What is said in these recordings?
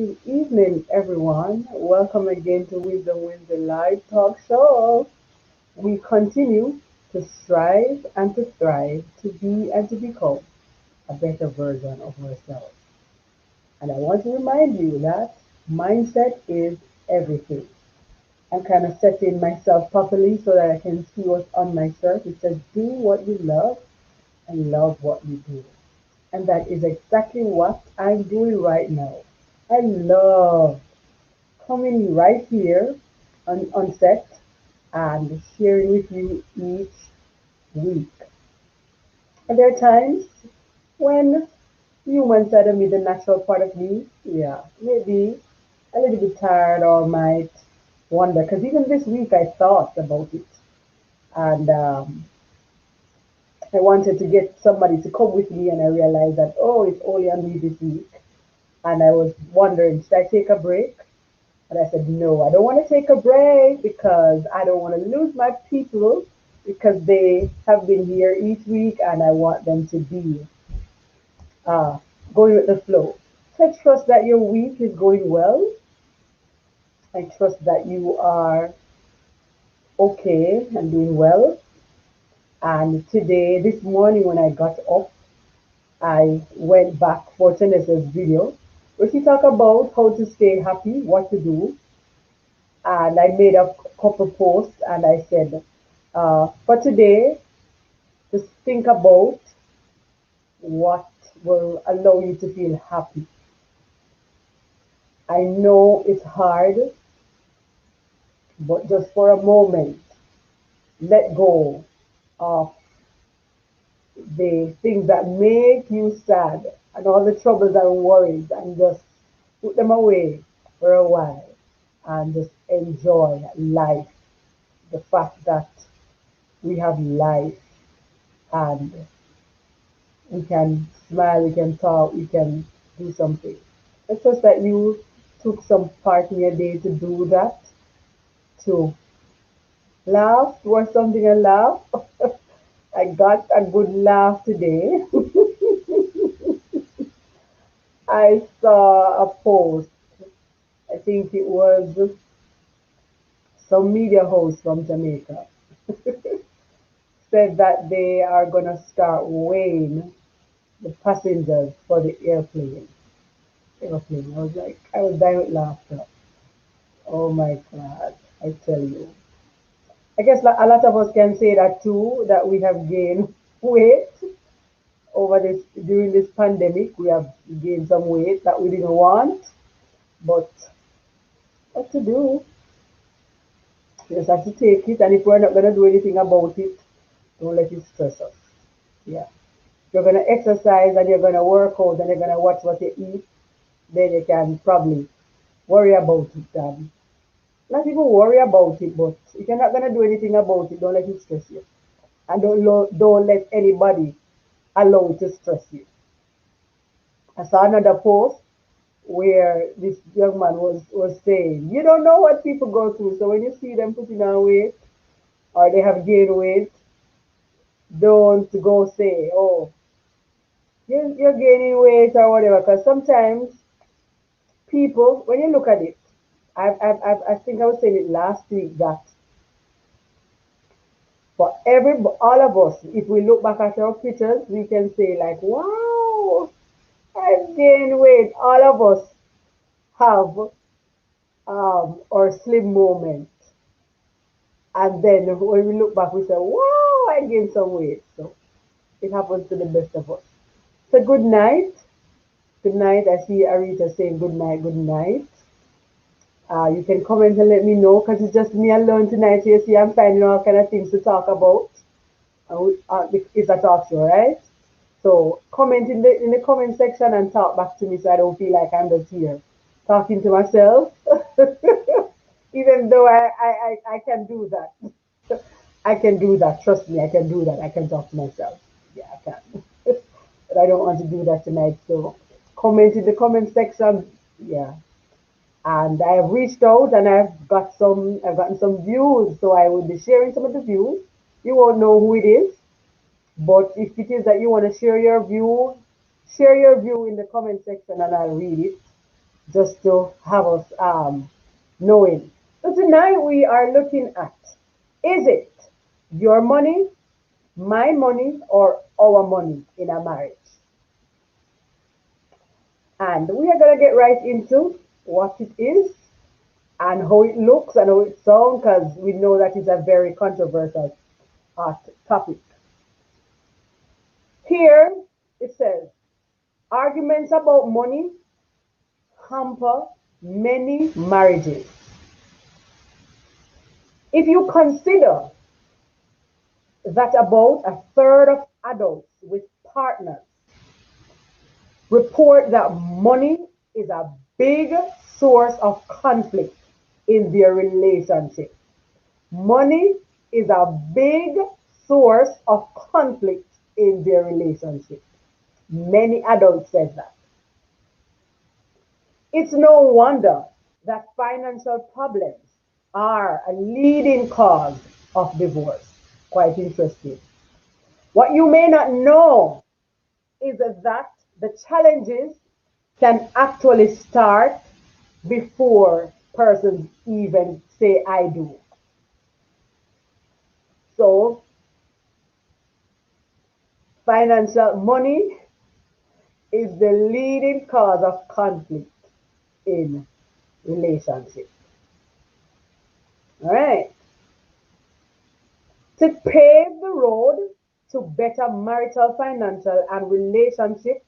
Good evening, everyone. Welcome again to Wisdom Wins the Live Talk Show. We continue to strive and to thrive to be and to become a better version of ourselves. And I want to remind you that mindset is everything. I'm kind of setting myself properly so that I can see what's on my shirt. It says, do what you love and love what you do. And that is exactly what I'm doing right now. I love coming right here on set and sharing with you each week. And there are times when human side of me, the natural part of me, yeah, maybe a little bit tired or might wonder. Because even this week I thought about it. And I wanted to get somebody to come with me, and I realized that, oh, it's only on me this week. And I was wondering, should I take a break? And I said, no, I don't want to take a break because I don't want to lose my people because they have been here each week and I want them to be uh, going with the flow. So I trust that your week is going well. I trust that you are okay and doing well. And today, this morning when I got up, I went back for Tenesa's video where she talked about how to stay happy, what to do, and I made a couple posts and I said, for today, just think about what will allow you to feel happy. I know it's hard, but just for a moment, let go of the things that make you sad and all the troubles and worries and just put them away for a while and just enjoy life. The fact that we have life and we can smile, we can talk, we can do something. It's just that you took some part in your day to do that, to laugh or something and laugh. I got a good laugh today. I saw a post. I think it was some media host from Jamaica said that they are going to start weighing the passengers for the airplane. I was dying with laughter. Oh my God, I tell you. I guess a lot of us can say that too, that we have gained weight over this during this pandemic. We have gained some weight that we didn't want, but what to do? We just have to take it, and if we're not gonna do anything about it, don't let it stress us. Yeah. You're gonna exercise and you're gonna work out and you're gonna watch what you eat, then you can probably worry about it. Not even worry about it, but if you're not gonna do anything about it, don't let it stress you. And don't let anybody allow it to stress you. I saw another post where this young man was saying, you don't know what people go through. So when you see them putting on weight or they have gained weight, don't go say, oh, you're gaining weight or whatever. Because sometimes people, when you look at it, I think I was saying it last week that for all of us, if we look back at our pictures, we can say like, wow, I've gained weight. All of us have our slim moment. And then when we look back, we say, wow, I gained some weight. So it happens to the best of us. So good night. Good night. I see Arita saying good night, good night. You can comment and let me know because it's just me alone tonight. You see, I'm finding all kind of things to talk about. It's a talk show, right? So comment in the comment section and talk back to me so I don't feel like I'm just here talking to myself. Even though I can do that. I can do that. Trust me, I can do that. I can talk to myself. Yeah, I can. But I don't want to do that tonight. So comment in the comment section. Yeah. And I have reached out and I've gotten some views. So I will be sharing some of the views. You won't know who it is. But if it is that you want to share your view in the comment section and I'll read it. just to have us knowing. So tonight we are looking at, is it your money, my money, or our money in a marriage? And we are going to get right into what it is and how it looks and how it sounds, because we know that it's a very controversial topic. Here it says, arguments about money hamper many marriages. If you consider that about a third of adults with partners report that money is a big source of conflict in their relationship. Money is a big source of conflict in their relationship. Many adults said that. It's no wonder that financial problems are a leading cause of divorce. Quite interesting. What you may not know is that the challenges can actually start before persons even say I do. So financial money is the leading cause of conflict in relationships. All right. To pave the road to better marital, financial, and relationship,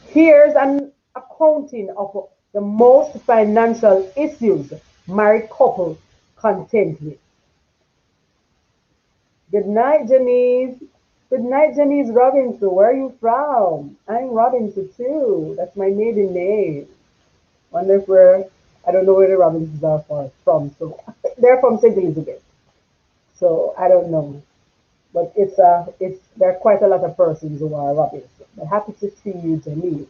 here's an accounting of the most financial issues married couples contend with. Good night, Janice. Good night, Janice Robinson. Where are you from? I'm Robinson too. That's my maiden name. Wonder if we're, I don't know where the Robinsons are from. So they're from St. Elizabeth. So I don't know. But it's there are quite a lot of persons who are Robinson. But happy to see you, Janice.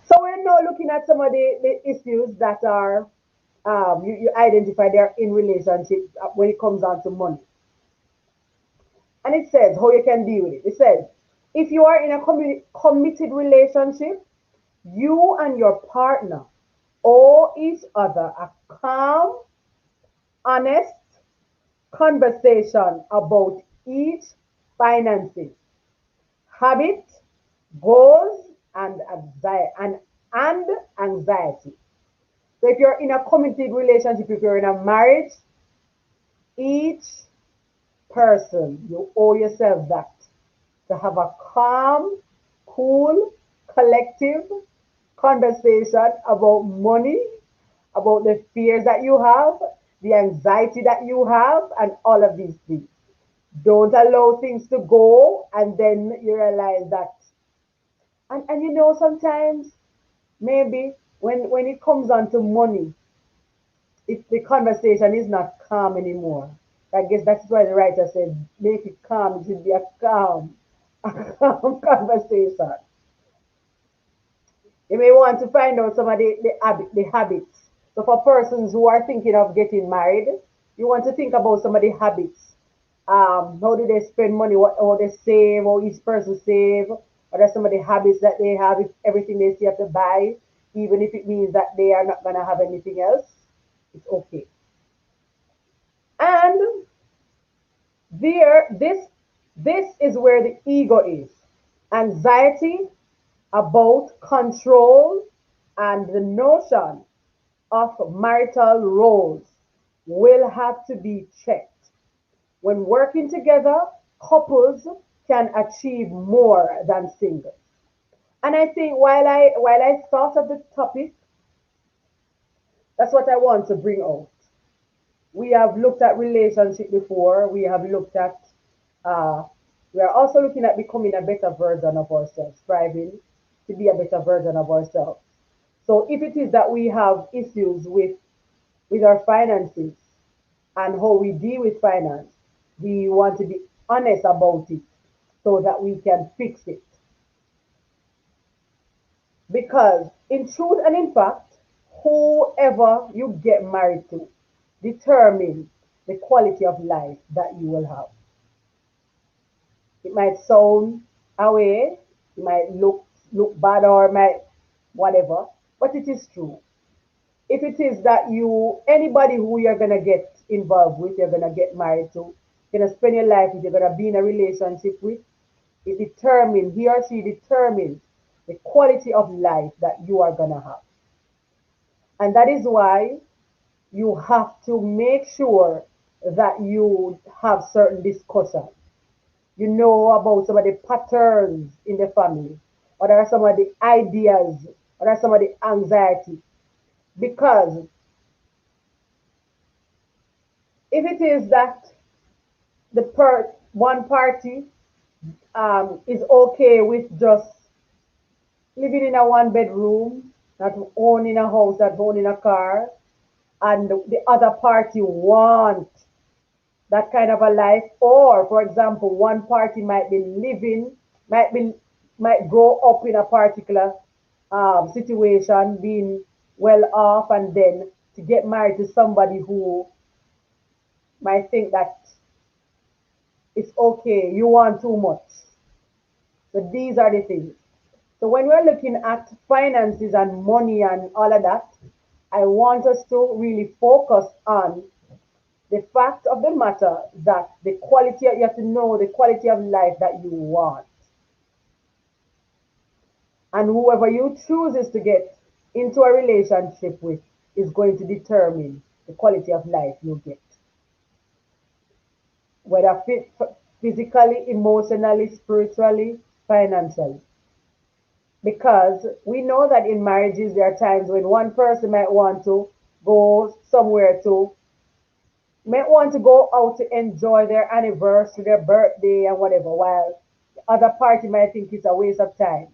So we're now looking at some of the issues that are you identify they're in relationship when it comes down to money. And it says how you can deal with it. It says if you are in a committed relationship, you and your partner owe each other a calm, honest conversation about each finances, habit, goals, and anxiety. So if you're in a committed relationship, if you're in a marriage, each person, you owe yourself that to have a calm, cool, collective conversation about money, about the fears that you have, the anxiety that you have, and all of these things. Don't allow things to go and then you realize that. And you know, sometimes maybe when it comes on to money, if the conversation is not calm anymore. I guess that's why the writer said, make it calm. It should be a calm conversation. You may want to find out some of the habits. So for persons who are thinking of getting married, you want to think about some of the habits. How do they spend money? How they save? How each person save? What are some of the habits that they have? If everything they see have to buy, even if it means that they are not gonna have anything else, it's okay. And this is where the ego is. Anxiety about control and the notion of marital roles will have to be checked. When working together, couples can achieve more than singles. And I think while I thought of the topic, that's what I want to bring out. We have looked at relationship before. We have looked at uh, we are also looking at becoming a better version of ourselves, striving to be a better version of ourselves. So if it is that we have issues with our finances and how we deal with finance, we want to be honest about it so that we can fix it. Because in truth and in fact, whoever you get married to determines the quality of life that you will have. It might sound away, it might look bad, or it might whatever, but it is true. If it is that you, anybody who you're gonna get involved with, you're gonna get married to, you're gonna spend your life with, you're gonna be in a relationship with, it determines, he or she determines the quality of life that you are gonna have. And that is why you have to make sure that you have certain discussions. You know about some of the patterns in the family, what are some of the ideas, what are some of the anxiety. Because if it is that one party is okay with just living in a one bedroom, not owning a house, not owning a car, and the other party want that kind of a life, or for example, one party might be living, might be might grow up in a particular situation, being well off, and then to get married to somebody who might think that it's okay, you want too much. So these are the things. So when we're looking at finances and money and all of that, I want us to really focus on the fact of the matter that the quality, you have to know the quality of life that you want. And whoever you chooses to get into a relationship with is going to determine the quality of life you get. Whether physically, emotionally, spiritually, financially. Because we know that in marriages there are times when one person might want to go somewhere to, might want to go out to enjoy their anniversary, their birthday, and whatever, while the other party might think it's a waste of time.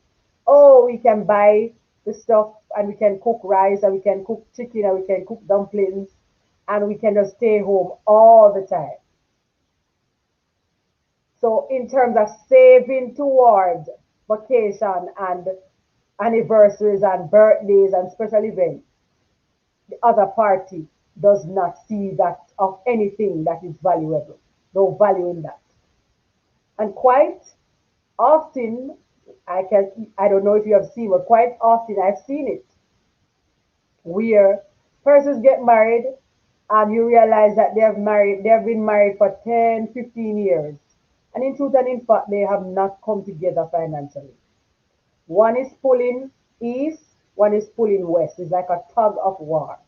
Oh, we can buy the stuff and we can cook rice and we can cook chicken and we can cook dumplings and we can just stay home all the time. So, in terms of saving towards vacation and anniversaries and birthdays and special events, the other party does not see that of anything that is valuable. No value in that. And quite often, I don't know if you have seen, but quite often I've seen it where persons get married and you realize that they have been married for 10, 15 years. And in truth and in fact, they have not come together financially. One is pulling east, one is pulling west. It's like a tug of war.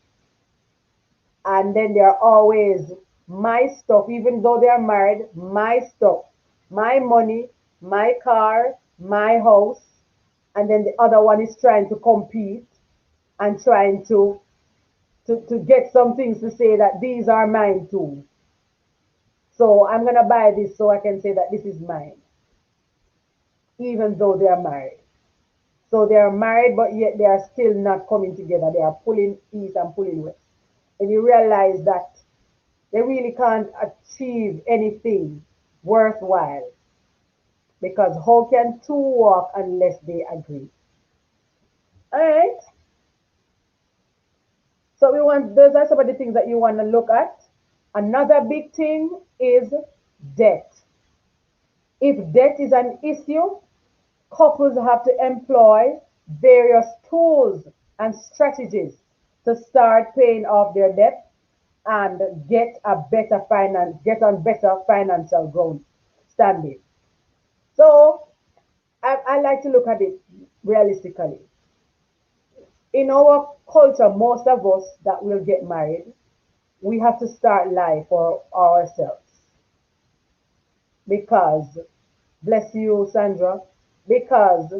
And then they're always my stuff, even though they are married, my stuff, my money, my car, my house. And then the other one is trying to compete and trying to get some things to say that these are mine too. So I'm going to buy this so I can say that this is mine, even though they are married. So they are married, but yet they are still not coming together. They are pulling east and pulling west. And you realize that they really can't achieve anything worthwhile because how can two walk unless they agree? All right. So we want those are some of the things that you want to look at. Another big thing is debt. If debt is an issue, couples have to employ various tools and strategies to start paying off their debt and get on better financial ground standing. So I like to look at it realistically. In our culture, most of us that will get married, we have to start life for ourselves because, bless you, Sandra, because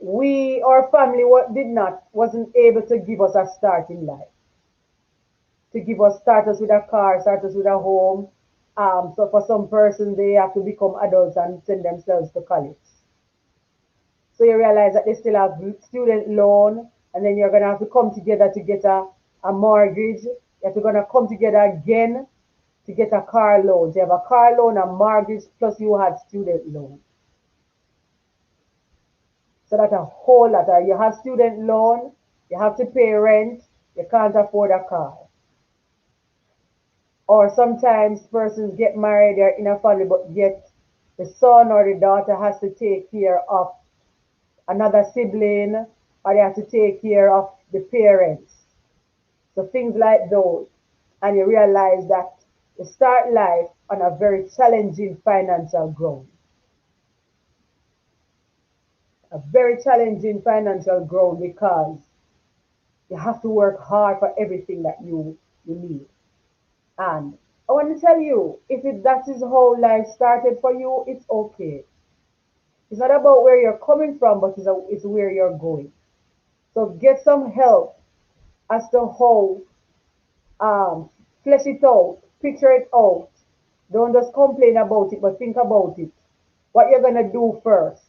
our family wasn't able to give us a start in life, to give us start us with a car, start us with a home. So for some persons, they have to become adults and send themselves to college. So you realize that they still have student loan, and then you're gonna have to come together to get a mortgage. You have to gonna come together again to get a car loan. So you have a car loan, a mortgage, plus you had student loan. So that's a whole lot. You have student loan, you have to pay rent, you can't afford a car. Or sometimes persons get married, they're in a family, but yet the son or the daughter has to take care of another sibling, or they have to take care of the parents. So things like those. And you realize that you start life on a very challenging financial ground. A very challenging financial ground because you have to work hard for everything that you need. And I want to tell you, if that is how life started for you, it's okay. It's not about where you're coming from, but it's where you're going. So get some help as to how um, flesh it out, picture it out. Don't just complain about it, but think about it. What you're gonna do first.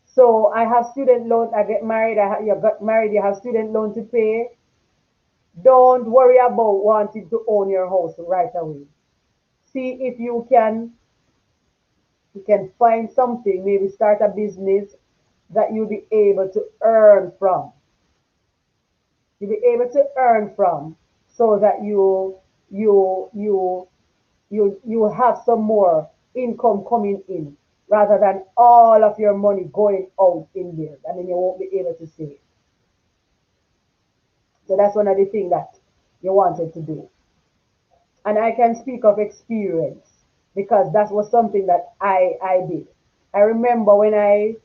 So I have student loan. I get married. You got married. You have student loan to pay. Don't worry about wanting to own your house right away. See if you can find something. Maybe start a business that you'll be able to earn from. You'll be able to earn from, so that you you you have some more income coming in rather than all of your money going out in there, and then you won't be able to save. So that's one of the things that you wanted to do. And I can speak of experience because that was something that I did. I remember when I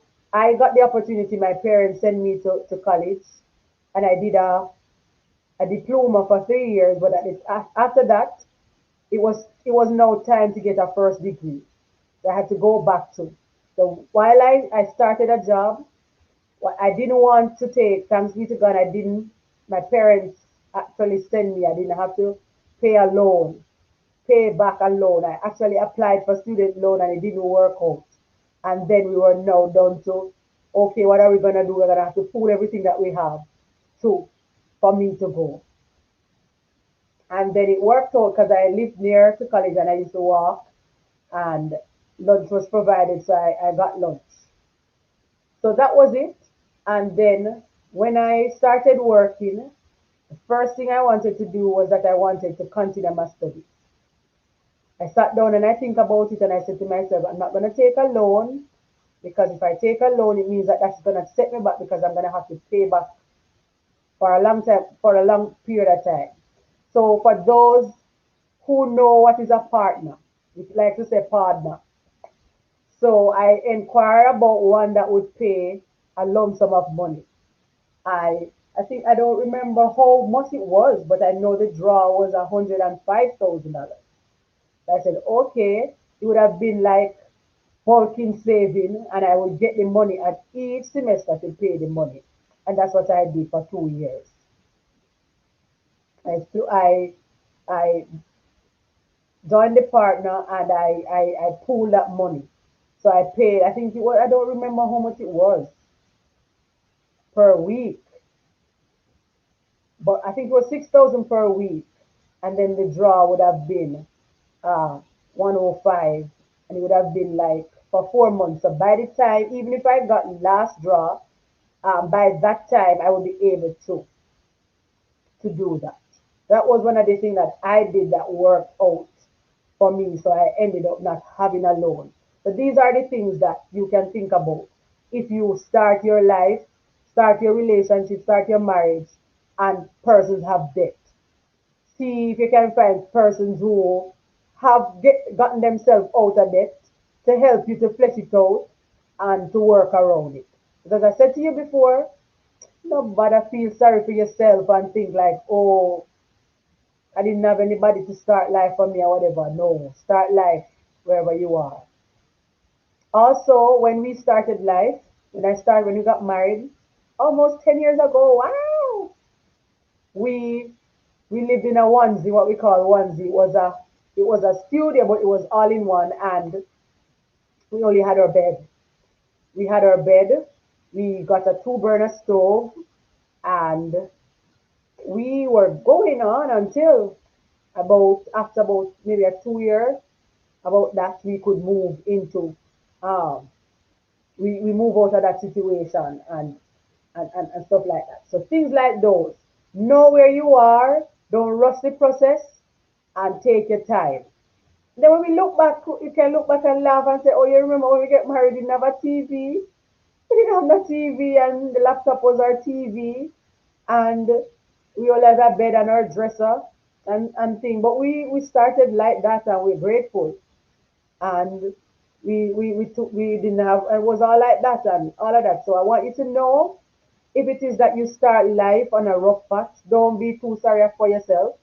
got the opportunity, my parents sent me to college, and I did a diploma for 3 years. But after that, it was now time to get a first degree. So I had to go back to. So while I started a job, what I didn't want to take, thanks be to God, I didn't. My parents actually sent me. I didn't have to pay a loan, pay back a loan. I actually applied for student loan and it didn't work out. And then we were now down to, okay, what are we gonna do? We're gonna have to pull everything that we have to for me to go. And then it worked out because I lived near to college and I used to walk, and lunch was provided, so I got lunch. So that was it. And then when I started working, the first thing I wanted to do was that I wanted to continue my studies. I sat down and I think about it and I said to myself, I'm not going to take a loan, because if I take a loan, it means that that's going to set me back because I'm going to have to pay back for a long time, for a long period of time. So for those who know what is a partner, we like to say partner. So I inquire about one that would pay a lump sum of money. I think I don't remember how much it was, but I know the draw was $105,000. I said, okay, it would have been like bulking saving, and I would get the money at each semester to pay the money. And that's what I did for 2 years. I stu- I joined the partner and I pooled that money. So I paid, I think it was, I don't remember how much it was per week, but I think it was 6,000 per week. And then the draw would have been 105, and it would have been like for 4 months. So by the time, even if I got last draw, by that time I would be able to do that. That was one of the things that I did that worked out for me. So I ended up not having a loan. So these are the things that you can think about if you start your life, start your relationship, start your marriage, and persons have debt. See if you can find persons who have gotten themselves out of debt to help you to flesh it out and to work around it. Because I said to you before, nobody feel sorry for yourself and think like, oh, I didn't have anybody to start life for me or whatever. No, start life wherever you are. Also, when we started life, when we got married, almost 10 years ago, wow, we we lived in a onesie, what we call onesie. It was a studio, but it was all in one, and we only had our bed. We had our bed. We got a two-burner stove, and we were going on until about after about maybe a 2 years. About that, we could move into um we move out of that situation, and stuff like that. So things like those. Know where you are. Don't rush the process, and take your time. Then when we look back, you can look back and laugh and say, "Oh, you remember when we get married, we didn't have a TV? We didn't have no TV, and the laptop was our TV, and we all had a bed and our dresser and thing. But we started like that, and we're grateful. And we didn't have, it was all like that and all of that. So I want you to know, if it is that you start life on a rough patch, don't be too sorry for yourself,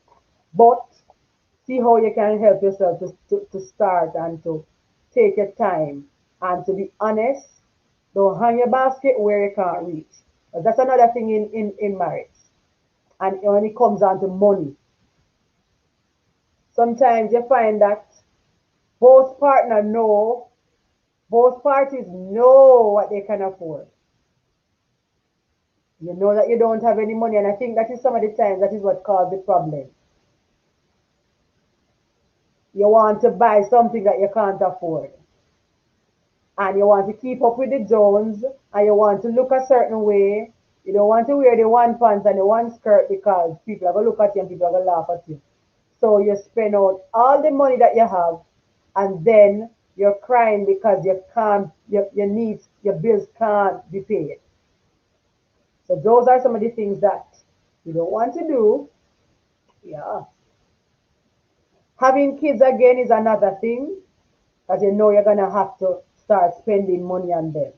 but see how you can help yourself to start and to take your time and to be honest. Don't hang your basket where you can't reach. But that's another thing in marriage. And when it comes down to money, sometimes you find that both partner know, both parties know what they can afford. You know that you don't have any money, and I think that is some of the times that is what caused the problem. You want to buy something that you can't afford, and you want to keep up with the Jones, and you want to look a certain way. You don't want to wear the one pants and the one skirt because people are gonna look at you and people are gonna laugh at you. So you spend out all the money that you have, and then you're crying because you can't, your needs, your bills can't be paid. So those are some of the things that you don't want to do. Yeah. Having kids again is another thing, because you know you're gonna have to start spending money on them.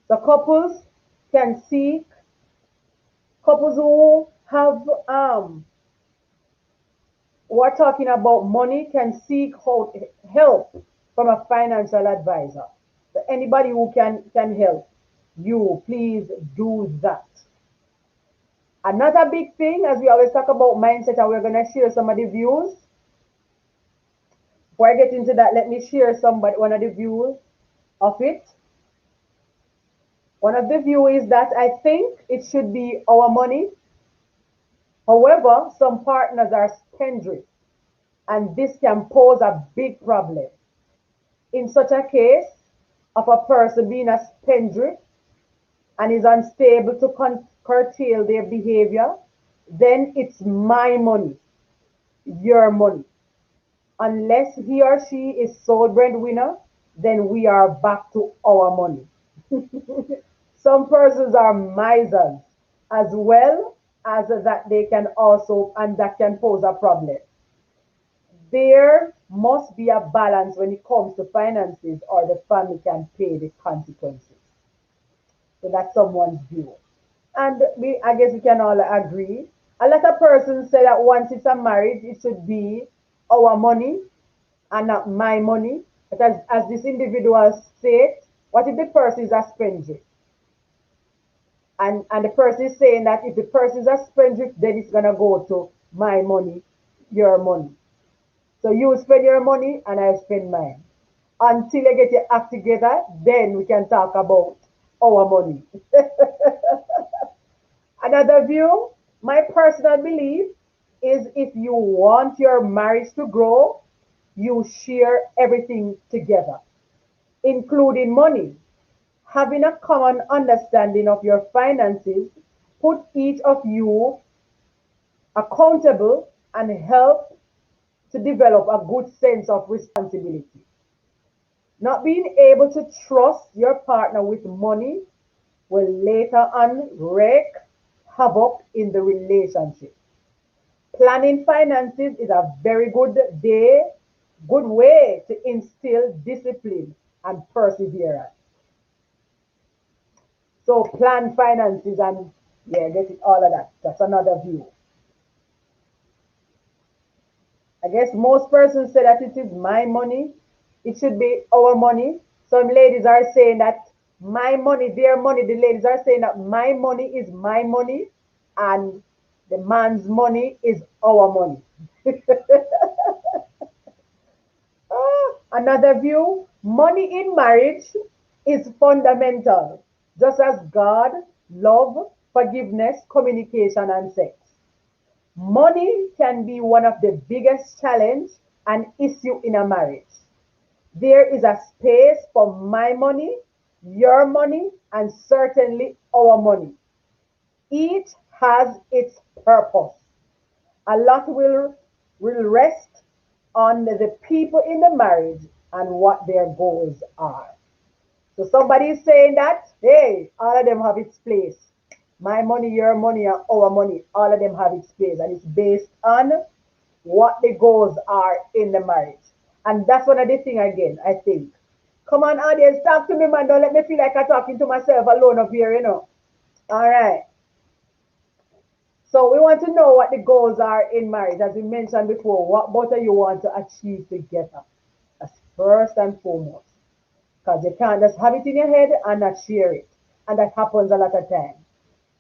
So can seek couples who have we're talking about money can seek help from a financial advisor. So anybody who can help you, please do that. Another big thing, as we always talk about mindset, and we're gonna share some of the views. Before I get into that, let me share one of the views of it. One of the views is that I think it should be our money. However, some partners are spendthrift, and this can pose a big problem. In such a case of a person being a spendthrift and is unstable to curtail their behavior, then it's my money, your money. Unless he or she is sole breadwinner, then we are back to our money. Some persons are misers as well as that they can also, and that can pose a problem. There must be a balance when it comes to finances, or the family can pay the consequences. So that's someone's view. And I guess we can all agree. A lot of persons say that once it's a marriage, it should be our money and not my money. But as this individual said, what if the person is a spendthrift? And the person is saying that if the person is a spendthrift, then it's gonna go to my money, your money. So you spend your money and I spend mine. Until you get your act together, then we can talk about our money. Another view, my personal belief is, if you want your marriage to grow, you share everything together, including money. Having a common understanding of your finances put each of you accountable and help to develop a good sense of responsibility. Not being able to trust your partner with money will later on wreak havoc in the relationship. Planning finances is a very good way to instill discipline and perseverance. So plan finances and yeah, get it all of that. That's another view. I guess most persons say that it is my money. It should be our money. Some ladies are saying that my money, their money. The ladies are saying that my money is my money and the man's money is our money. Another view, money in marriage is fundamental, just as God, love, forgiveness, communication, and sex. Money can be one of the biggest challenge and issue in a marriage. There is a space for my money, your money, and certainly our money. Each has its purpose. A lot will rest on the people in the marriage and what their goals are. So somebody is saying that, hey, all of them have its place. My money, your money, and our money, all of them have its place. And it's based on what the goals are in the marriage. And that's one of the thing again, I think. Come on, audience, talk to me, man. Don't let me feel like I'm talking to myself alone up here, you know. All right. So we want to know what the goals are in marriage. As we mentioned before, what both of you want to achieve together. That's first and foremost. Because you can't just have it in your head and not share it. And that happens a lot of times.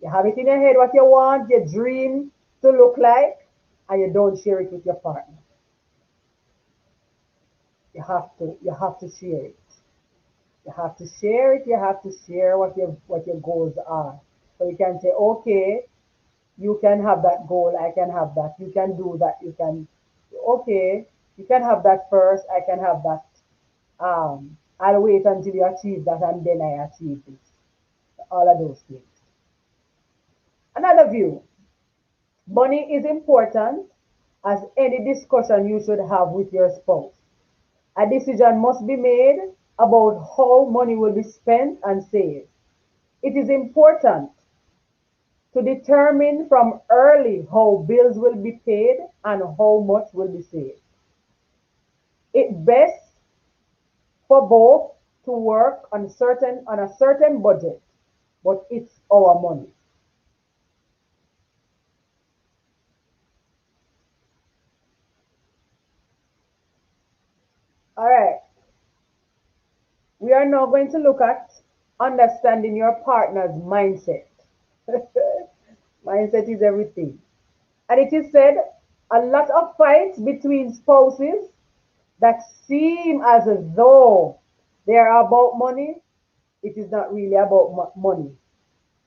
You have it in your head what you want, your dream to look like, and you don't share it with your partner. You have to share it. You have to share it, you have to share what your goals are. So you can say, okay, you can have that goal, I can have that, you can do that, you can okay, you can have that first, I can have that. I'll wait until you achieve that and then I achieve this. All of those things. Another view. Money is important as any discussion you should have with your spouse. A decision must be made about how money will be spent and saved. It is important to determine from early how bills will be paid and how much will be saved. It's best for both to work on a certain budget, but it's our money. All right, we are now going to look at understanding your partner's mindset. Mindset is everything. And it is said a lot of fights between spouses that seem as though they are about money, it is not really about money.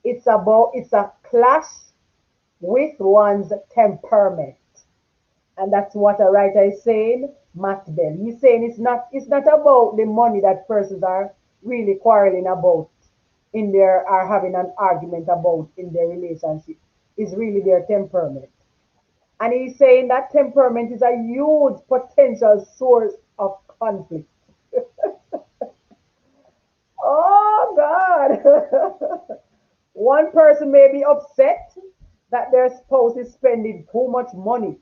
It's a clash with one's temperament. And that's what a writer is saying, Matt Bell. He's saying it's not about the money that persons are really quarreling about in their are having an argument about in their relationship. It's really their temperament. And he's saying that temperament is a huge potential source of conflict. Oh God. One person may be upset that their spouse is spending too much money,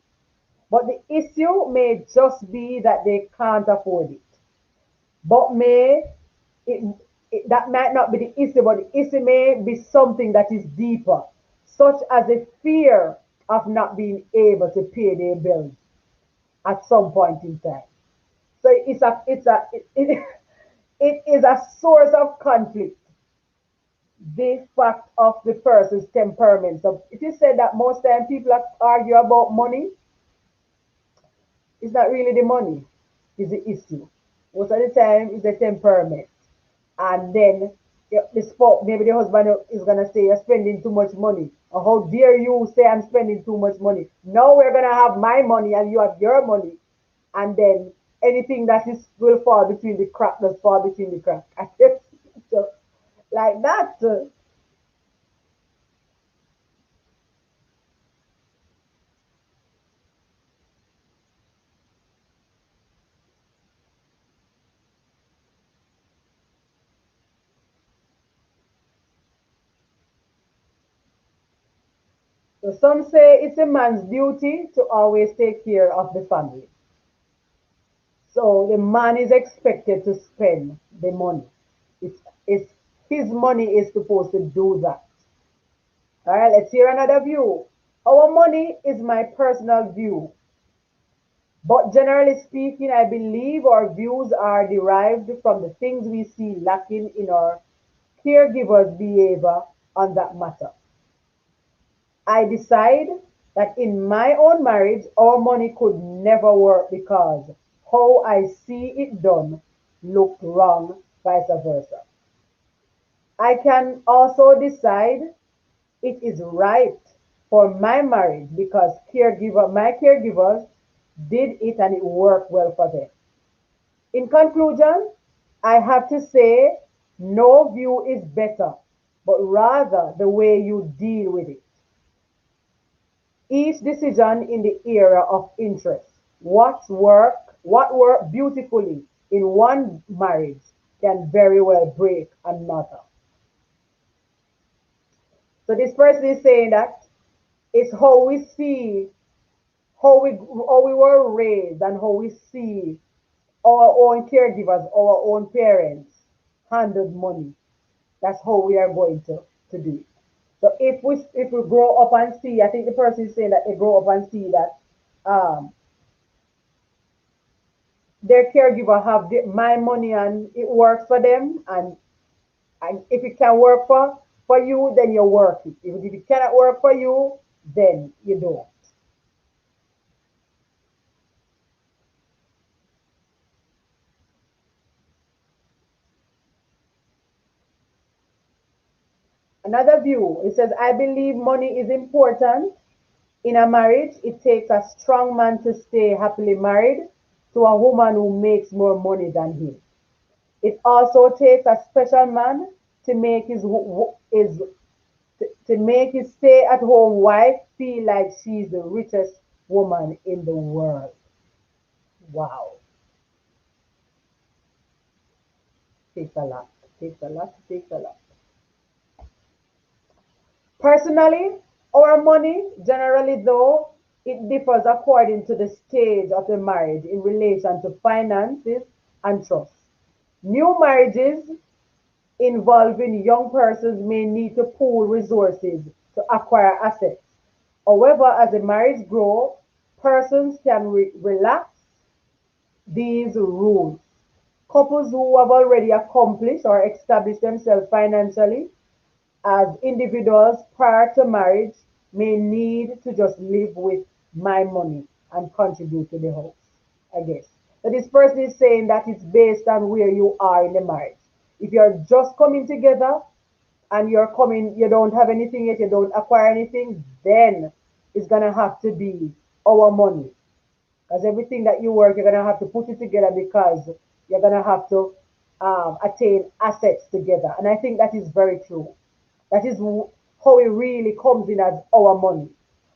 but the issue may just be that they can't afford it. But it, that might not be the issue, but the issue may be something that is deeper, such as a fear of not being able to pay their bills at some point in time. So it is a source of conflict, the fact of the person's temperament. So it is said that most time people argue about money, it's not really the money, is the issue. Most of the time it's the temperament. And then the spouse, maybe the husband is gonna say you're spending too much money. Or how dare you say I'm spending too much money? Now we're gonna have my money and you have your money. And then anything that is will fall between the crack does fall between the crack. So, like that. So some say it's a man's duty to always take care of the family. So the man is expected to spend the money. It's his money is supposed to do that. All right, let's hear another view. Our money is my personal view. But generally speaking, I believe our views are derived from the things we see lacking in our caregivers' behavior on that matter. I decide that in my own marriage, our money could never work because how I see it done looked wrong, vice versa. I can also decide it is right for my marriage because my caregivers did it and it worked well for them. In conclusion, I have to say no view is better, but rather the way you deal with it. Each decision in the area of interest. What worked beautifully in one marriage can very well break another. So this person is saying that it's how we see how we were raised and how we see our own caregivers, our own parents handled money. That's how we are going to do it. So if we grow up and see, I think the person is saying that they grow up and see that um, their caregiver have my money and it works for them, and if it can work for you, then you work it. If it cannot work for you, then you don't. Another view, it says, I believe money is important in a marriage. It takes a strong man to stay happily married to a woman who makes more money than him. It also takes a special man to make his to make his stay-at-home wife feel like she's the richest woman in the world. Wow, takes a lot. Takes a lot. Takes a lot. Personally, our money, generally though, it differs according to the stage of the marriage in relation to finances and trust. New marriages involving young persons may need to pool resources to acquire assets. However, as the marriage grows, persons can relax these rules. Couples who have already accomplished or established themselves financially as individuals prior to marriage may need to just live with my money and contribute to the house, I guess. So this person is saying that it's based on where you are in the marriage. If you're just coming together and you're coming, you don't have anything yet, you don't acquire anything, then it's gonna have to be our money. Because everything that you work, you're gonna have to put it together because you're gonna have to attain assets together. And I think that is very true. That is how it really comes in as our money.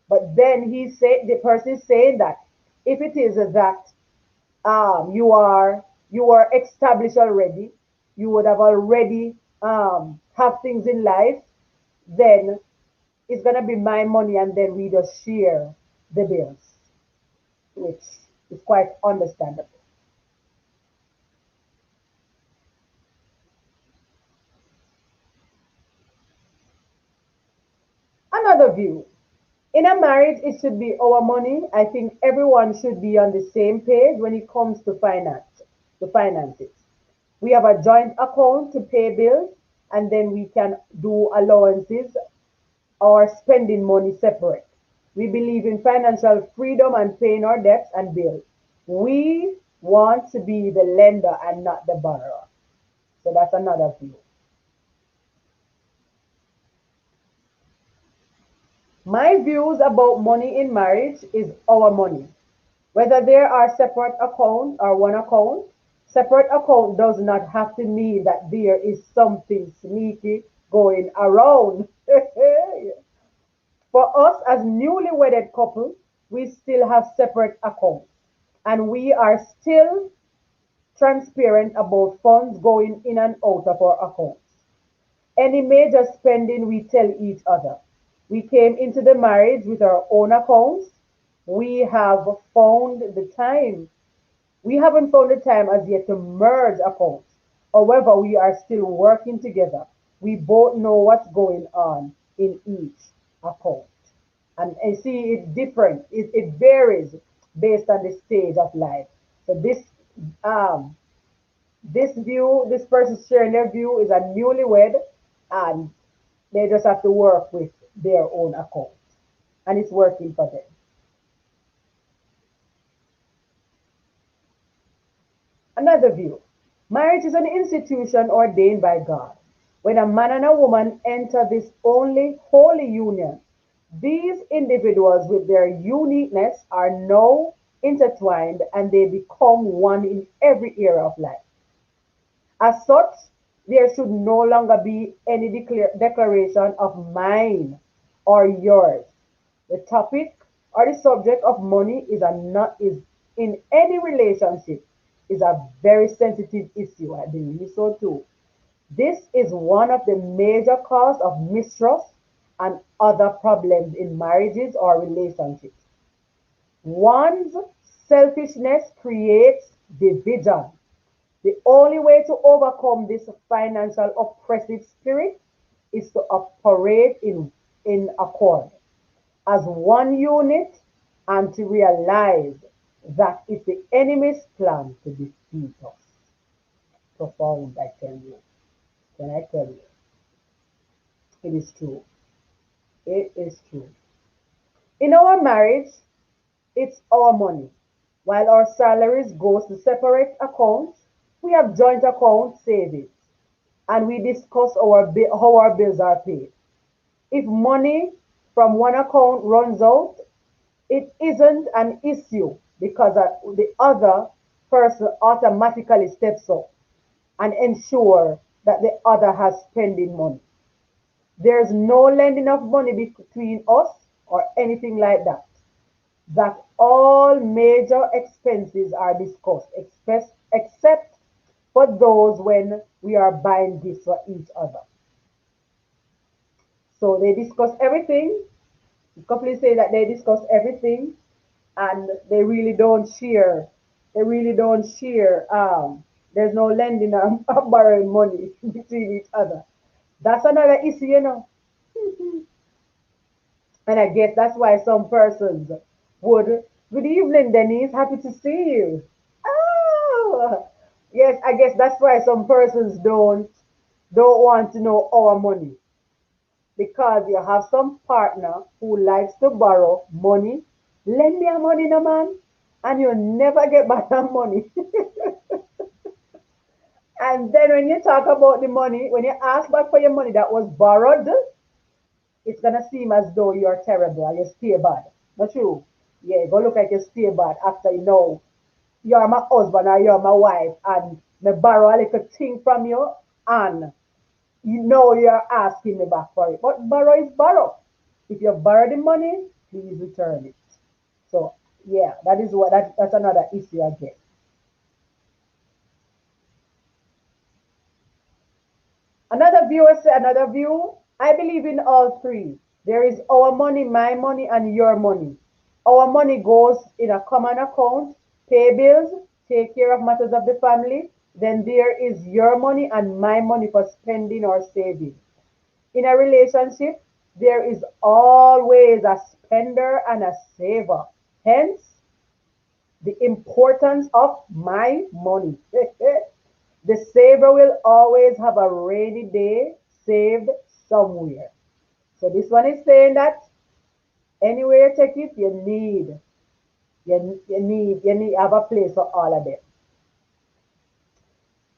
But then he said, the person is saying that if it is that you are established already, you would have already have things in life, then it's gonna be my money, and then we just share the bills, which is quite understandable. Another view. In a marriage, it should be our money. I think everyone should be on the same page when it comes to finances. We have a joint account to pay bills, and then we can do allowances or spending money separate. We believe in financial freedom and paying our debts and bills. We want to be the lender and not the borrower. So that's another view. My views about money in marriage is our money. Whether there are separate accounts or one account, separate account does not have to mean that there is something sneaky going around. For us as newly wedded couple, we still have separate accounts and we are still transparent about funds going in and out of our accounts. Any major spending we tell each other. We came into the marriage with our own accounts. We have found the time. We haven't found the time as yet to merge accounts. However, we are still working together. We both know what's going on in each account. And I see it different. It varies based on the stage of life. So um this view, this person sharing their view is a newlywed, and they just have to work with their own account. And it's working for them. Another view. Marriage is an institution ordained by God. When a man and a woman enter this only holy union, these individuals with their uniqueness are now intertwined and they become one in every area of life. As such, there should no longer be any declaration of mine or yours. The topic or the subject of money is in any relationship is a very sensitive issue. I believe so too. This is one of the major cause of mistrust and other problems in marriages or relationships. One's selfishness creates division. The only way to overcome this financial oppressive spirit is to operate in accord as one unit and to realize that it's the enemy's plan to defeat us. Profound, I tell you. Can I tell you? It is true. It is true. In our marriage, it's our money. While our salaries goes to separate accounts, we have joint account savings and we discuss how our bills are paid. If money from one account runs out, it isn't an issue because the other person automatically steps up and ensure that the other has spending money. There's no lending of money between us or anything like that. That all major expenses are discussed, except for those when we are buying gifts for each other. So they discuss everything. The couple say that they discuss everything and they really don't share. They really don't share. There's no lending or borrowing money between each other. That's another issue, you know. And I guess that's why some persons would, good evening, Denise, happy to see you. Oh, yes, I guess that's why some persons don't want to know our money because you have some partner who likes to borrow money. Lend me a money, no man, and you never get back that money. And then when you talk about the money, when you ask back for your money that was borrowed, it's gonna seem as though you're terrible and you stay bad. Not true. Yeah, go look like you stay bad after you know you're my husband or you're my wife and me borrow a little thing from you and you know you're asking me back for it. But borrow is borrow. If you borrow the money, please return it. So yeah, that's another issue again. Another viewer said another view. I believe in all three. There is our money, my money, and your money. Our money goes in a common account, pay bills, take care of matters of the family. Then there is your money and my money for spending or saving. In a relationship, there is always a spender and a saver. Hence, the importance of my money. The saver will always have a rainy day saved somewhere. So this one is saying that anywhere you take it, you need have a place for all of them.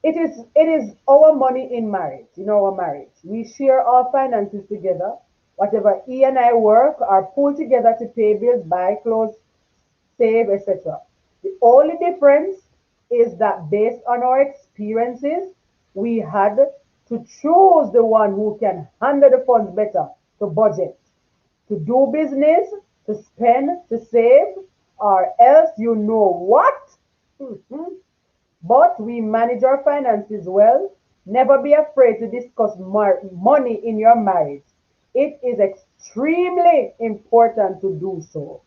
It is our money in marriage, in our marriage. We share our finances together. Whatever he and I work are pulled together to pay bills, buy clothes, save, etc. The only difference is that based on our experiences, we had to choose the one who can handle the funds better, to budget, to do business, to spend, to save, or else you know what? Mhm. But we manage our finances well. Never be afraid to discuss money in your marriage. It is extremely important to do so.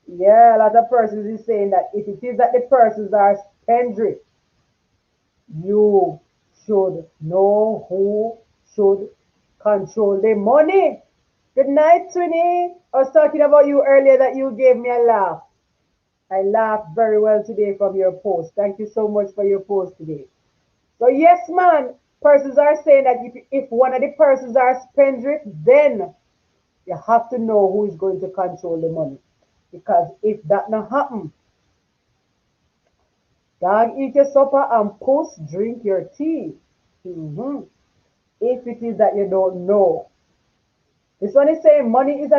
Yeah, a lot of persons is saying that if it is that the persons are spendthrift, you should know who should control the money. Good night, Twinny. I was talking about you earlier that you gave me a laugh. I laughed very well today from your post. Thank you so much for your post today. So yes, man, persons are saying that if one of the persons are spendthrift, then you have to know who is going to control the money. Because if that not happen, dog eat your supper and puss drink your tea. Mhm. If it is that you don't know. This one is saying money is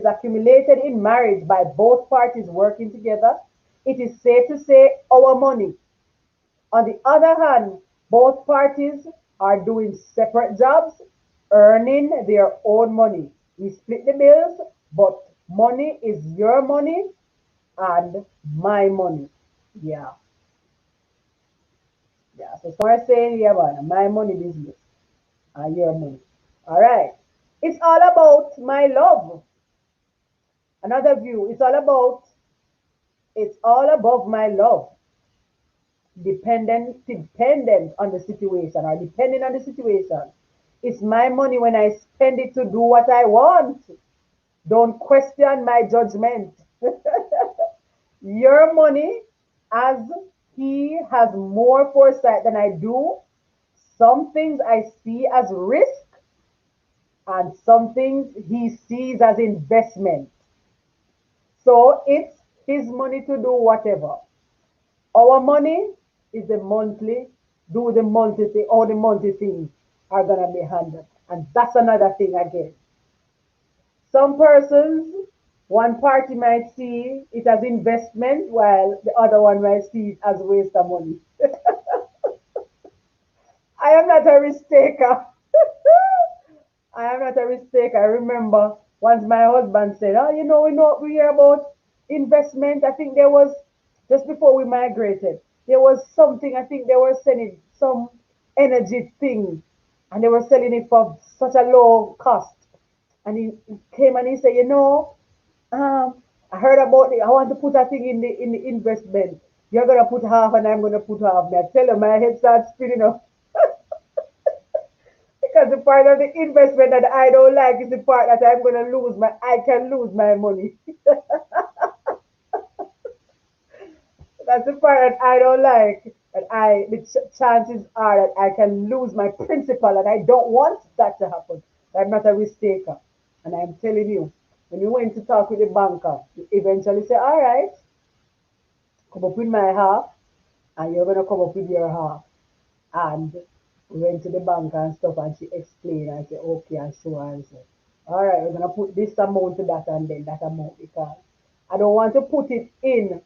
accumulated in marriage by both parties working together. It is safe to say our money. On the other hand, both parties are doing separate jobs, earning their own money. We split the bills, but money is your money and my money. Yeah, yeah. So some are saying, yeah, man, my money business and your money. All right. It's all about my love. Another view. It's all above my love. Dependent on the situation or depending on the situation. It's my money when I spend it to do what I want. Don't question my judgment. Your money, as he has more foresight than I do, some things I see as risk and some things he sees as investment. So it's his money to do whatever. Our money is the monthly, do the monthly thing, all the monthly things are gonna be handled. And that's another thing again. Some persons, one party might see it as investment while the other one might see it as waste of money. I am not a risk taker. I am not a risk taker. I remember once my husband said, "Oh, we know we hear about investment." I think there was just before we migrated, there was something. I think they were selling some energy thing, and they were selling it for such a low cost. And he came and he said, I heard about it. I want to put a thing in the investment. You're gonna put half, and I'm gonna put half. And I tell him my head starts spinning up because the part of the investment that I don't like is the part that I can lose my money. That's the part that I don't like. The chances are that I can lose my principal, and I don't want that to happen. I'm not a risk taker, and I'm telling you, when you went to talk with the banker, you eventually say, "All right, come up with my half, and you're gonna come up with your half." And we went to the bank and stuff, and she explained. I said, "Okay," and so on. And so, all right, we're gonna put this amount to that and then that amount because I don't want to put it in.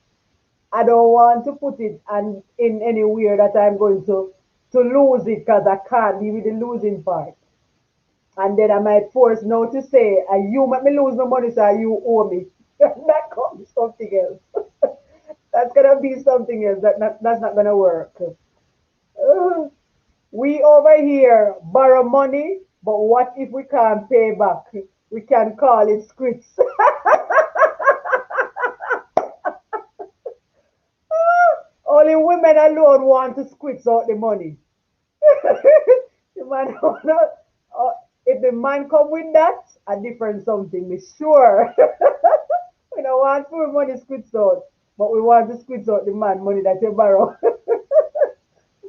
I don't want to put it and in anywhere that I'm going to lose it because I can't be with the losing part. And then I might force now to say, you make me lose my money, so you owe me. That comes something else. That's gonna be something else. That's not gonna work. Uh, we over here borrow money, but what if we can't pay back? We can call it scripts. Only women alone want to squeeze out the money. The man, if the man come with that, a different something, be sure. We don't want full money squeeze out, but we want to squeeze out the man money that you borrow.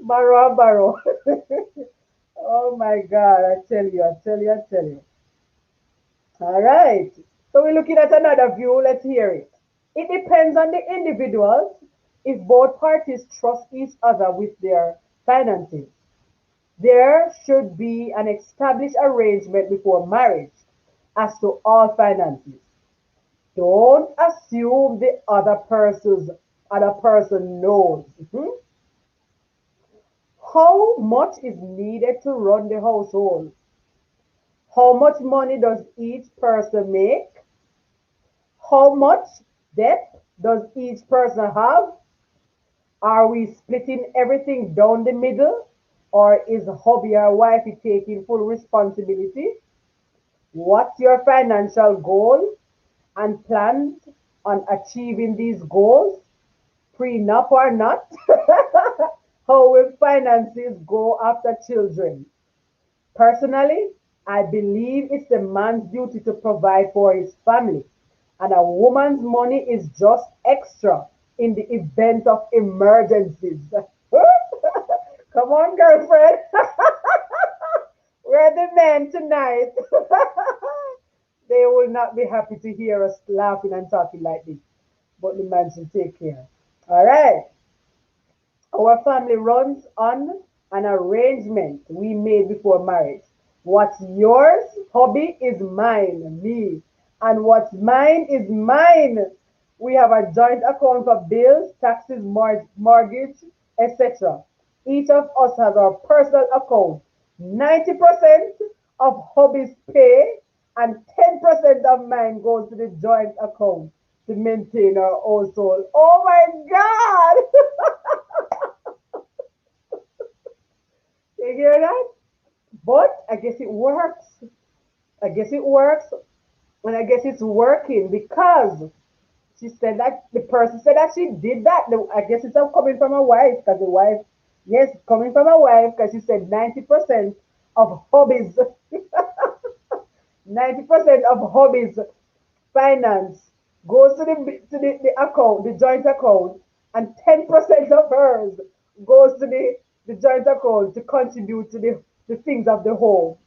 Borrow. Oh my God, I tell you, I tell you, I tell you. All right. So we're looking at another view. Let's hear it. It depends on the individuals if both parties trust each other with their finances. There should be an established arrangement before marriage as to all finances. Don't assume the other person knows. Mhm. How much is needed to run the household? How much money does each person make? How much debt does each person have? Are we splitting everything down the middle? Or is hubby or wifey taking full responsibility? What's your financial goal and plans on achieving these goals? Prenup or not? How will finances go after children? Personally, I believe it's the man's duty to provide for his family, and a woman's money is just extra in the event of emergencies. Come on, girlfriend. We're the men tonight. They will not be happy to hear us laughing and talking like this, but the man should take care. All right. Our family runs on an arrangement we made before marriage. What's yours, hobby, is mine, me. And what's mine is mine. We have a joint account for bills, taxes, mortgage, etc. Each of us has our personal account. 90% of hobbies pay and 10% of mine goes to the joint account. to maintain our household. Oh my God! You hear that? But I guess it works. I guess it works, and I guess it's working because she said that the person said that she did that. I guess it's all coming from a wife because the wife, yes, coming from a wife because she said 90% of hobbies, 90% of hobbies finance goes to the account, the joint account, and 10% of hers goes to the joint account to contribute to the things of the home.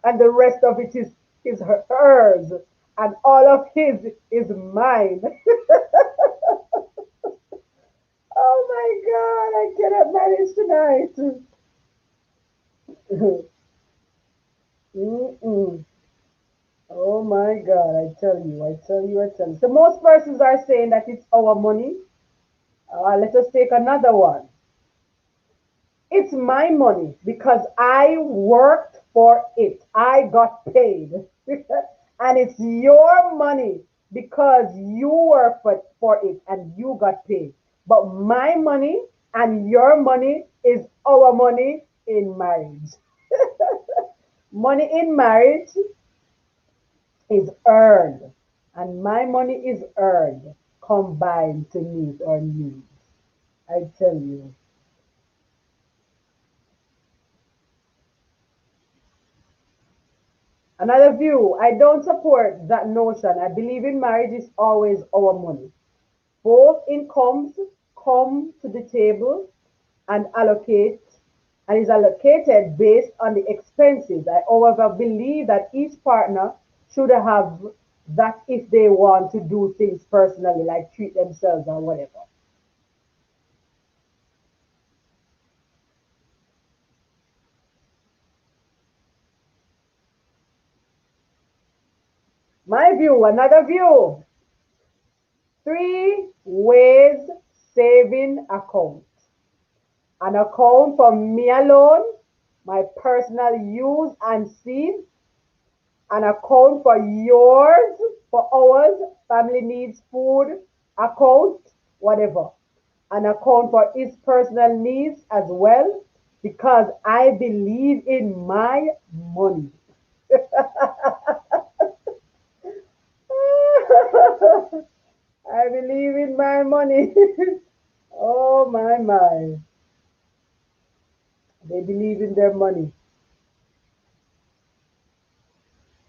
And the rest of it is hers. And all of his is mine. Oh my God, I cannot manage tonight. Mm-mm. Oh my God, I tell you, I tell you, I tell you. So most persons are saying that it's our money. Let us take another one. It's my money because I worked for it. I got paid. And it's your money because you worked for it and you got paid. But my money and your money is our money in marriage. Money in marriage is earned, and my money is earned combined to meet our needs. I tell you. Another view, I don't support that notion. I believe in marriage is always our money. Both incomes come to the table and allocate and is allocated based on the expenses. I, however, believe that each partner should have that if they want to do things personally, like treat themselves or whatever. My view, another view. Three ways saving account. An account for me alone, my personal use and seed, an account for yours, for ours, family needs, food, account, whatever. An account for his personal needs as well, because I believe in my money. I believe in my money. Oh my. They believe in their money.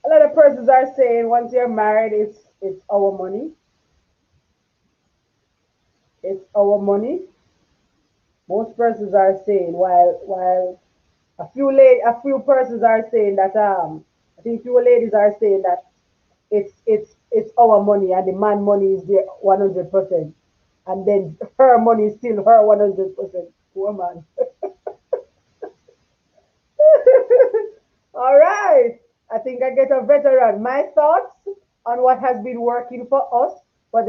A lot of persons are saying once you're married, it's our money. It's our money. Most persons are saying while a few persons are saying that I think few ladies are saying that it's our money and the man money is there 100%, and then her money is still her 100%. Poor man. All right. I think I get a veteran. My thoughts on what has been working for us for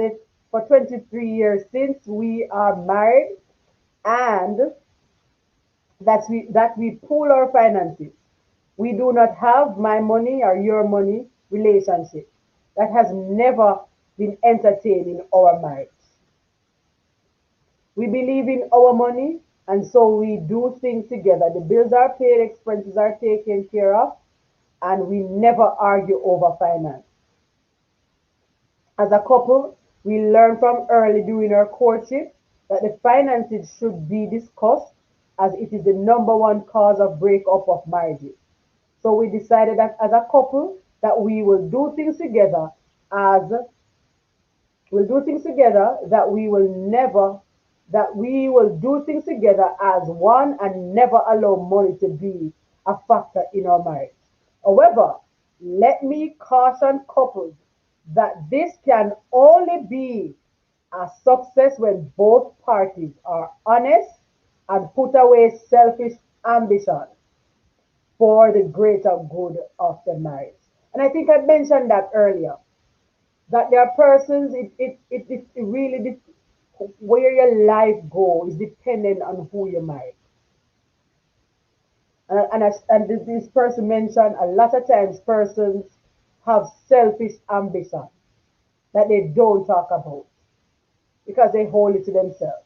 23 years since we are married, and that we pool our finances. We do not have my money or your money relationship. That has never been entertained in our marriage. We believe in our money, and so we do things together. The bills are paid, expenses are taken care of, and we never argue over finance. As a couple, we learn from early during our courtship that the finances should be discussed as it is the number one cause of breakup of marriages. So we decided that as a couple that we will do things together as we'll do things together that we will do things together as one and never allow money to be a factor in our marriage. However, let me caution couples that this can only be a success when both parties are honest and put away selfish ambition for the greater good of the marriage. And I think I mentioned that earlier, that there are persons, it really, where your life goes is dependent on who you marry. And this person mentioned a lot of times persons have selfish ambition. that they don't talk about because they hold it to themselves.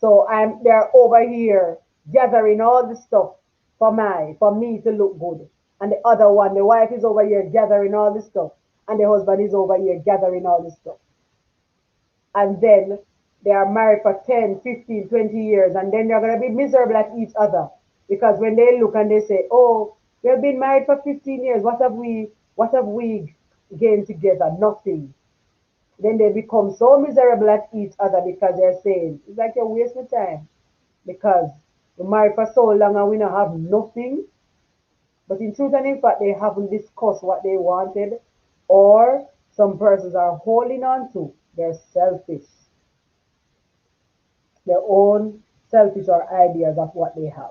So they're over here gathering all the stuff for me to look good. And the other one, the wife is over here gathering all the stuff. And the husband is over here gathering all the stuff. And then they are married for 10, 15, 20 years. And then they're going to be miserable at each other. Because when they look and they say, oh, we've been married for 15 years. What have we gained together? Nothing. Then they become so miserable at each other because they're saying, it's like you're wasting time because we married for so long and we don't have nothing. But in truth and in fact, they haven't discussed what they wanted, or some persons are holding on to their selfish, their own selfish or ideas of what they have.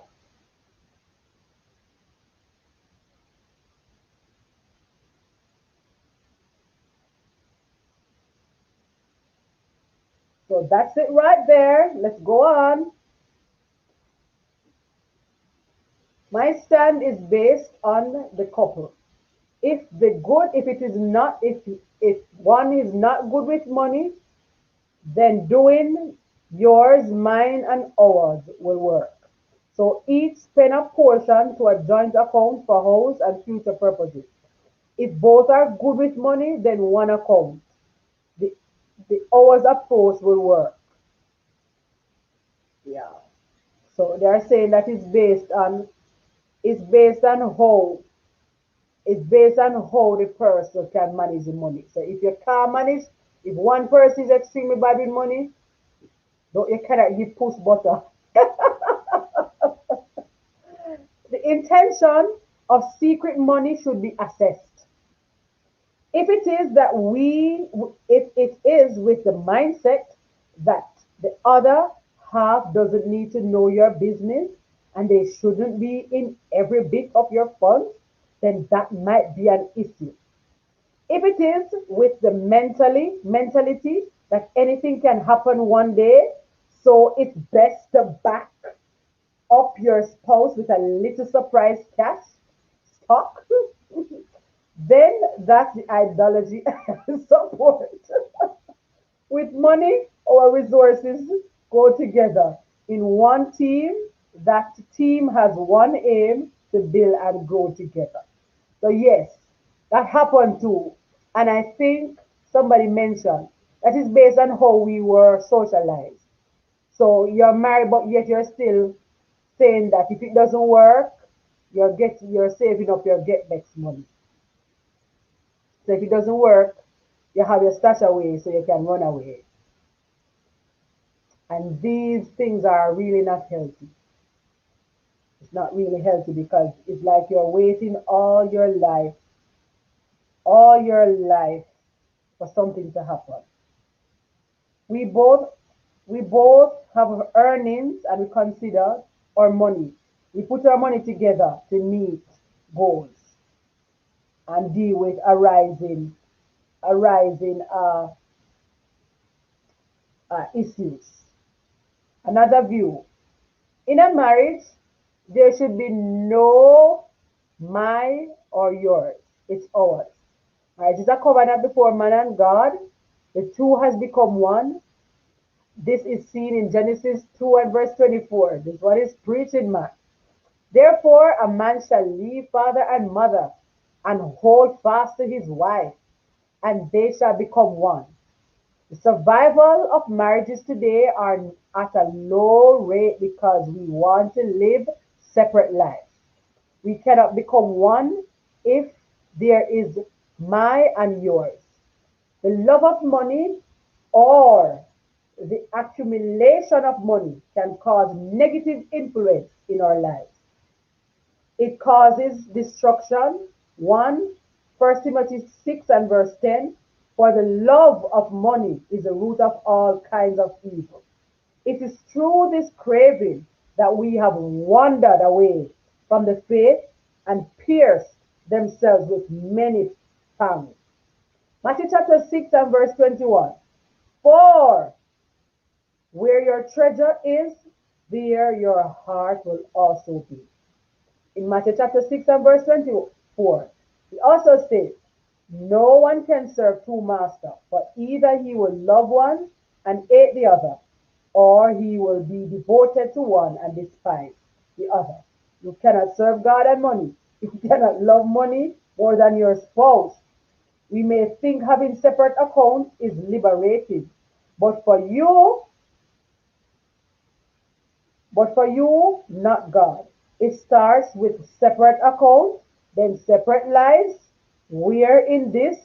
So that's it right there. Let's go on. My stand is based on the couple. If one is not good with money, then doing yours, mine, and ours will work. So each spend a portion to a joint account for house and future purposes. If both are good with money, then one account. The, the hours approach will work. Yeah. So they are saying that it's based on how the person can manage the money. So if you can't manage, if one person is extremely bad with money, don't you cannot give push butter. The intention of secret money should be assessed. If it is that we, if it is with the mindset that the other half doesn't need to know your business and they shouldn't be in every bit of your funds, then that might be an issue. If it is with the mentality that anything can happen one day, so it's best to back up your spouse with a little surprise cash stock, then that's the ideology support. With money, our resources go together in one team. That team has one aim to build and grow together. So, yes, that happened too. And I think somebody mentioned that is based on how we were socialized. So, you're married, but yet you're still saying that if it doesn't work, you're saving up your get next money. So if it doesn't work, you have your stash away so you can run away. And these things are really not healthy. It's not really healthy because it's like you're waiting all your life for something to happen. We both we both have earnings and we consider our money. We put our money together to meet goals and deal with arising issues. Another view: in a marriage, there should be no my or yours. It's ours. Marriage is a covenant before man and God. The two has become one. This is seen in Genesis 2 and verse 24. This is what is preaching, man. Therefore, a man shall leave father and mother and hold fast to his wife, and they shall become one. The survival of marriages today are at a low rate because we want to live separate lives. We cannot become one if there is my and yours. The love of money or the accumulation of money can cause negative influence in our lives. It causes destruction. 1 First Timothy 6 and verse 10. For the love of money is the root of all kinds of evil. It is through this craving that we have wandered away from the faith and pierced themselves with many pangs. Matthew chapter 6 and verse 21. For where your treasure is, there your heart will also be. In Matthew chapter 6 and verse 24, he also says, No one can serve two masters, for either he will love one and hate the other, or he will be devoted to one and despise the other. You cannot serve God and money. You cannot love money more than your spouse. We may think having separate accounts is liberating, but for you, not God. It starts with separate accounts, then separate lives. Where in this,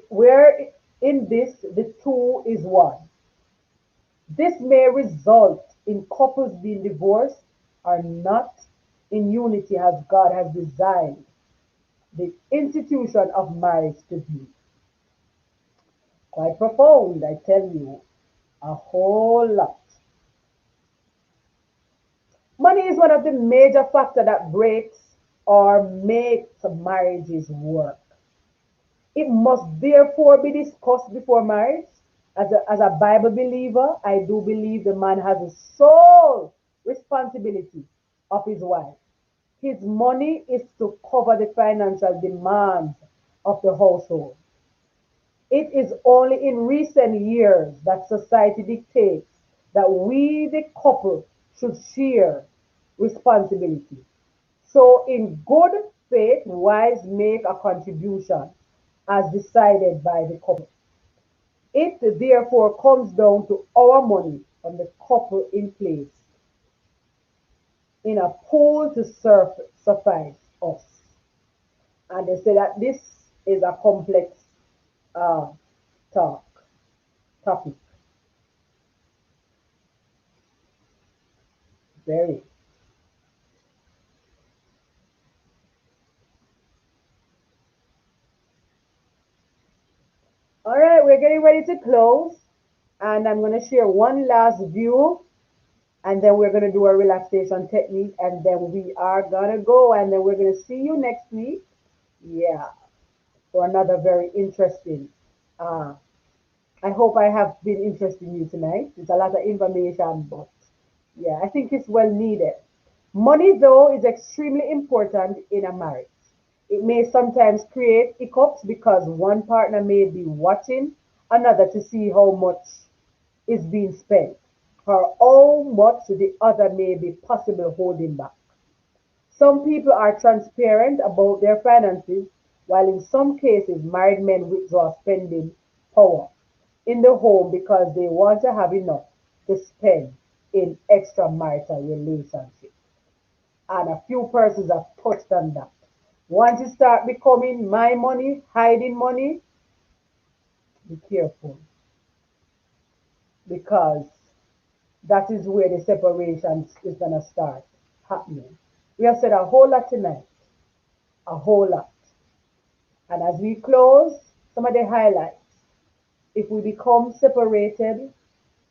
where in this, the two is one. This may result in couples being divorced or not in unity as God has designed the institution of marriage to be. Quite profound, I tell you, a whole lot. Money is one of the major factors that breaks or makes marriages work. It must therefore be discussed before marriage. As a Bible believer, I do believe the man has a sole responsibility of his wife. His money is to cover the financial demands of the household. It is only in recent years that society dictates that we, the couple, should share responsibility. So, in good faith, wives make a contribution as decided by the couple. It therefore comes down to our money from the couple in place in a pool to suffice us. And they say that this is a complex uh, talk topic. Very. All right, we're getting ready to close, and I'm going to share one last view, and then we're going to do a relaxation technique, and then we are going to go, and then we're going to see you next week. Yeah, for another very interesting. Uh, I hope I have been interesting you tonight. It's a lot of information, but yeah, I think it's well needed. Money, though, is extremely important in a marriage. It may sometimes create hiccups because one partner may be watching another to see how much is being spent or how much the other may be possibly holding back. Some people are transparent about their finances, while in some cases, married men withdraw spending power in the home because they want to have enough to spend in extramarital relationships. And a few persons have touched on that. Once you start becoming my money, hiding money, be careful because that is where the separation is going to start happening. We have said a whole lot tonight, a whole lot. And as we close, some of the highlights. If we become separated,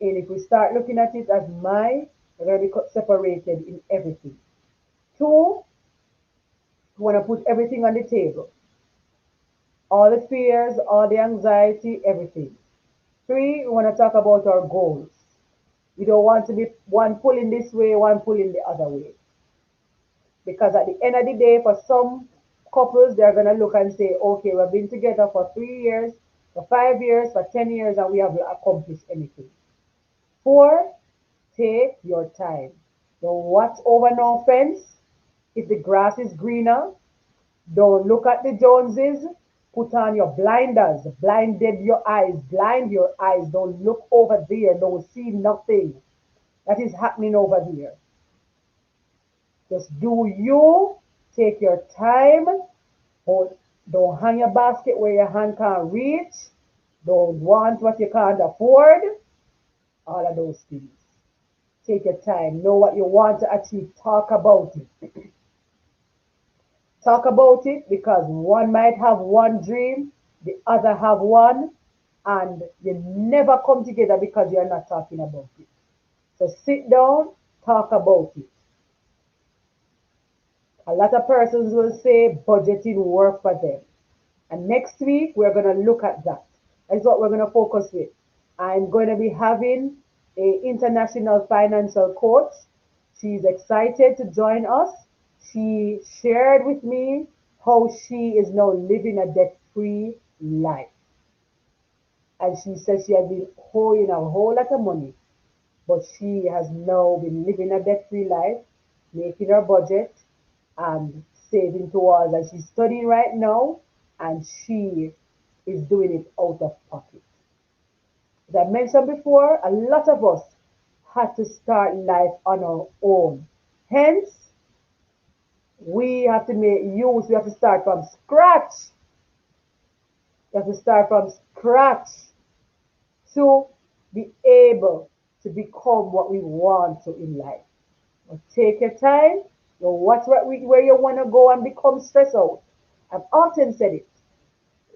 and if we start looking at it as my, we're going to be separated in everything. Two, we want to put everything on the table. All the fears, all the anxiety, everything. Three, we want to talk about our goals. We don't want to be one pulling this way, one pulling the other way. Because at the end of the day, for some couples, they're going to look and say, okay, we've been together for 3 years, for 5 years, for 10 years, and we haven't accomplished anything. Four, take your time. Don't watch over no fence. If the grass is greener, don't look at the Joneses. Put on your blinders. Blinded your eyes. Blind your eyes. Don't look over there. Don't see nothing that is happening over there. Just do you. Take your time. Don't hang your basket where your hand can't reach. Don't want what you can't afford. All of those things. Take your time. Know what you want to achieve. Talk about it. Talk about it because one might have one dream, the other have one, and you never come together because you're not talking about it. So sit down, talk about it. A lot of persons will say budgeting work for them. And next week we're going to look at that. That's what we're going to focus with. I'm going to be having a international financial coach. She's excited to join us. She shared with me how she is now living a debt free life. And she says she has been owing a whole lot of money, but she has now been living a debt free life, making her budget and saving towards. And she's studying right now, and she is doing it out of pocket. As I mentioned before, a lot of us had to start life on our own. Hence, we have to make use, we have to start from scratch. We have to start from scratch to be able to become what we want to in life. But take your time, you watch where you want to go and become stressed out. I've often said it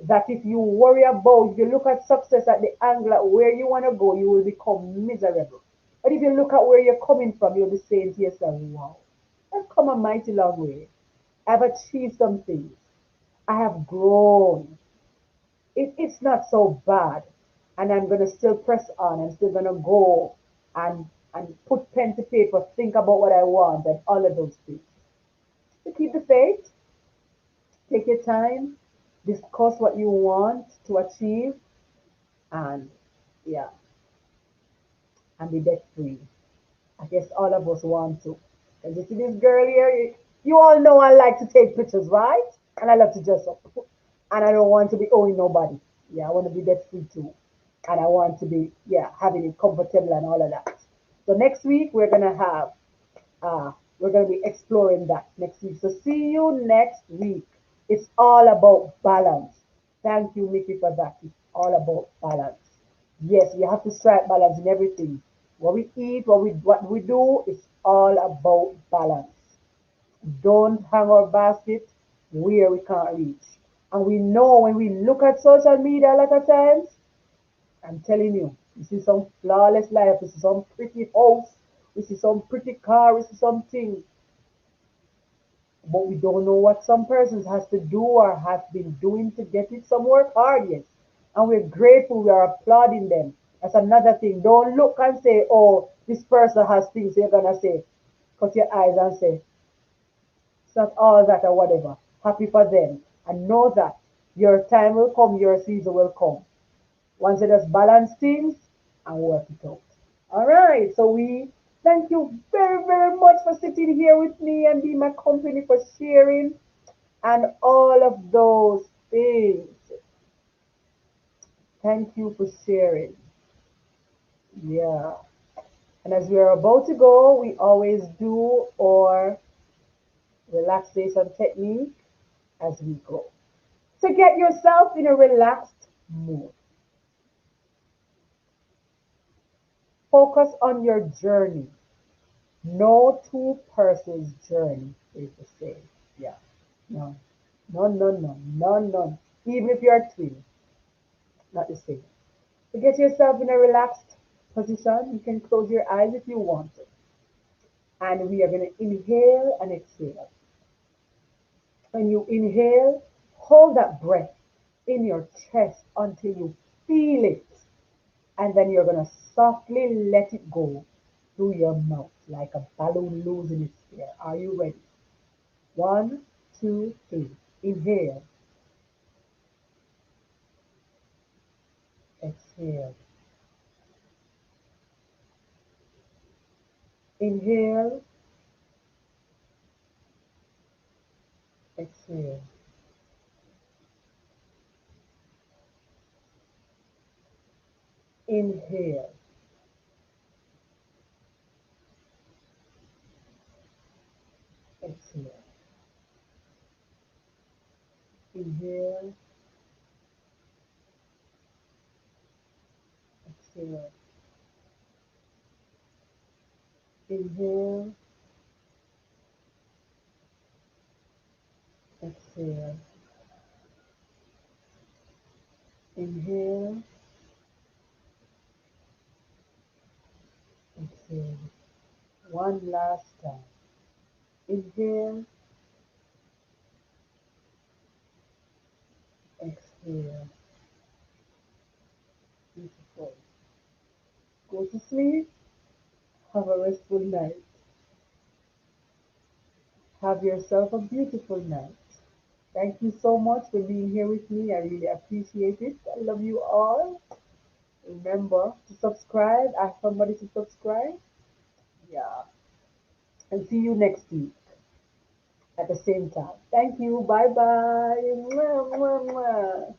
that if you worry about, if you look at success at the angle at where you want to go, you will become miserable. But if you look at where you're coming from, you'll be saying to yourself, wow, I've come a mighty long way. I've achieved some things. I have grown. It's not so bad. And I'm going to still press on. I'm still going to go and put pen to paper, think about what I want and all of those things. So keep the faith, take your time, discuss what you want to achieve, and yeah, and be debt free. I guess all of us want to. And you see this girl here, you all know I like to take pictures, right? And I love to dress up. And I don't want to be owing nobody. Yeah, I want to be debt free too. And I want to be, yeah, having it comfortable and all of that. So next week we're gonna be exploring that next week. So see you next week. It's all about balance. Thank you, Mickey, for that. It's all about balance. Yes, we have to strike balance in everything. What we eat, what we do, it's all about balance. Don't hang our basket where we can't reach. And we know when we look at social media a lot of times, I'm telling you, we see some flawless life, we see some pretty house, we see some pretty car, we see something, but we don't know what some persons has to do or has been doing to get it. Some work hard, yes. And we're grateful, we are applauding them. That's another thing. Don't look and say, oh, this person has things. You're gonna say, cut your eyes and say, it's not all that or whatever. Happy for them. And know that your time will come, your season will come. Once you just balance things and work it out. All right. So we thank you very, very much for sitting here with me and being my company, for sharing and all of those things. Thank you for sharing. Yeah. And as we are about to go, we always do our relaxation technique as we go. So get yourself in a relaxed mood. Focus on your journey. No two persons' journey is the same. Yeah. No. No, no, no, no, no. Even if you're a twin, not the same. So get yourself in a relaxed position. You can close your eyes if you want to. And we are going to inhale and exhale. When you inhale, hold that breath in your chest until you feel it. And then you're going to softly let it go through your mouth like a balloon losing its air. Are you ready? One, two, three. Inhale, exhale. Inhale, exhale. Inhale, exhale. Inhale, exhale. Inhale, exhale. Inhale, exhale. One last time. Inhale, exhale. Beautiful. Go to sleep. Have a restful night. Have yourself a beautiful night. Thank you so much for being here with me. I really appreciate it. I love you all. Remember to subscribe. Ask somebody to subscribe. Yeah. And see you next week at the same time. Thank you. Bye bye. Mwah, mwah, mwah.